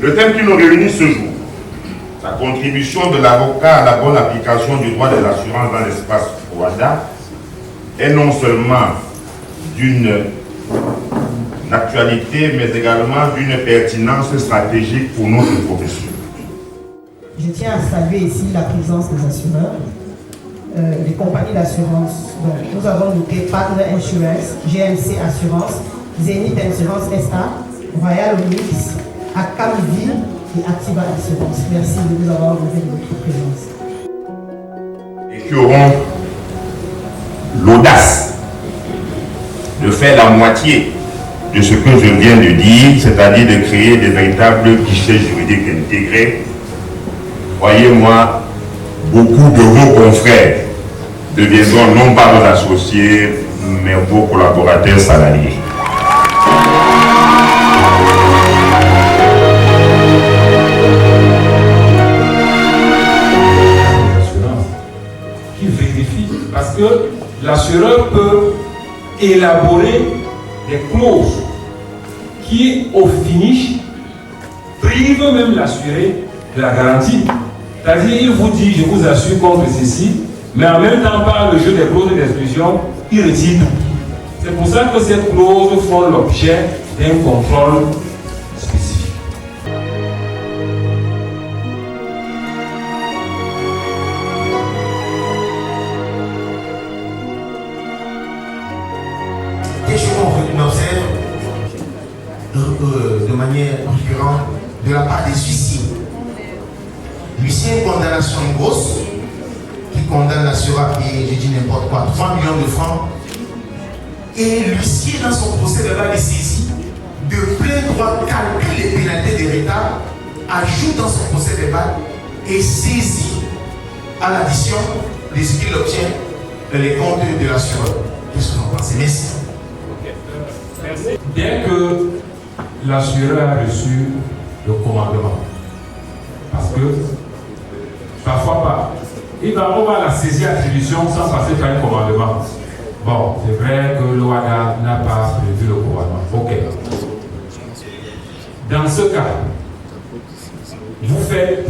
Le thème qui nous réunit ce jour, la contribution de l'avocat à la bonne application du droit de l'assurance dans l'espace Rwanda, est non seulement d'une actualité, mais également d'une pertinence stratégique pour notre profession. Je tiens à saluer ici la présence des assureurs, les compagnies d'assurance. Donc, nous avons noté Partner Insurance, GMC Assurance, Zenith Insurance SA, Royal Onyx, Akamvi et Activa Assurance. Merci de nous avoir donné votre présence. Et qui auront l'audace de faire la moitié de ce que je viens de dire, c'est-à-dire de créer des véritables guichets juridiques intégrés. Croyez-moi, beaucoup de vos confrères deviendront non pas vos associés, mais vos collaborateurs salariés. Qui vérifie, parce que l'assureur peut élaborer des clauses qui, au finish, privent même l'assuré de la garantie. C'est-à-dire, il vous dit, je vous assure contre ceci, mais en même temps, par le jeu des clauses d'exclusion, il retire tout. C'est pour ça que ces clauses font l'objet d'un contrôle spécifique. Des choses qu'on observe de manière récurrente de la part des huissiers. L'huissier, une condamnation grosse qui condamne l'assureur à payer, j'ai dit n'importe quoi, 3 millions de francs. Et l'huissier, dans son procès verbal, est saisi de plein droit, calcule les pénalités des retards, ajoute dans son procès verbal et saisit à l'addition de ce qu'il obtient les comptes de l'assureur. Qu'est-ce que vous en pensez? Merci. Dès que l'assureur a reçu le commandement, parce que parfois pas, on va la saisir attribution sans passer par un commandement. Bon, c'est vrai que le WADA n'a pas prévu le commandement. Ok. Dans ce cas, vous faites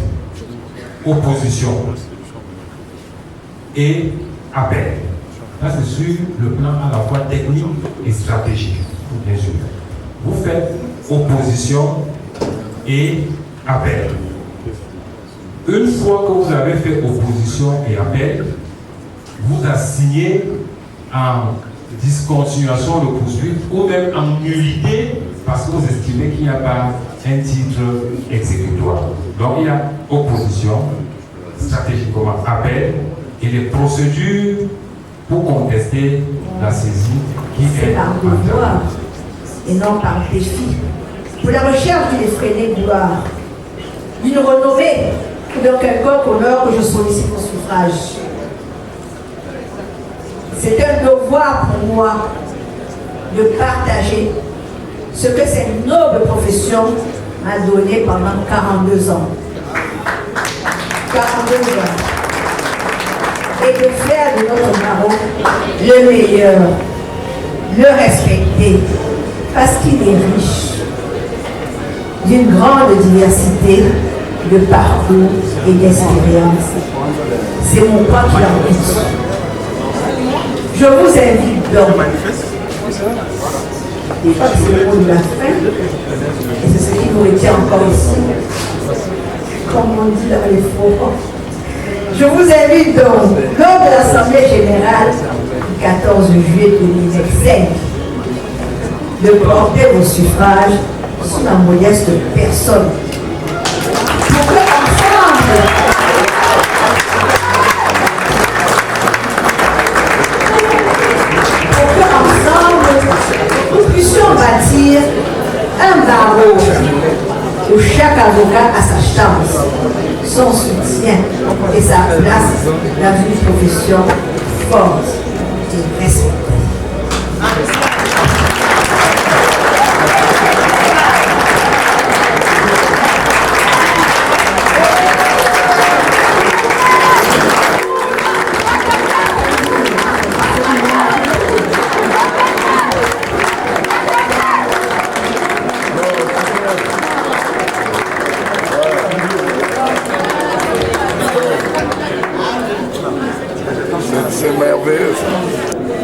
opposition et appel. Là, c'est sur le plan à la fois technique et stratégique, bien sûr. Vous faites opposition et appel. Une fois que vous avez fait opposition et appel, vous assignez en discontinuation de poursuite ou même en nullité parce que vous estimez qu'il n'y a pas un titre exécutoire. Donc il y a opposition, stratégiquement appel et les procédures pour contester la saisie qui est par devoir et non par défi. Pour la recherche d'une effrénée gloire, d'une renommée ou d'un quelconque honneur que je sollicite au suffrage. C'est un devoir pour moi de partager ce que cette noble profession m'a donné pendant 42 ans. 42 ans. Et de faire de notre barreau le meilleur, le respecter, parce qu'il est riche d'une grande diversité de parcours et d'expériences. C'est mon point qui en dit. Je vous invite donc, et pas que c'est le mot de la fin, et c'est ce qui nous retient encore ici, comme on dit dans les forums. Je vous invite donc, lors de l'Assemblée générale du 14 juillet 2025, de porter vos suffrages sur la modeste personne. Pour que ensemble, nous puissions bâtir un barreau où chaque avocat a sa chance, son soutien et sa place dans une profession forte et respectée. c'est merveilleux ça.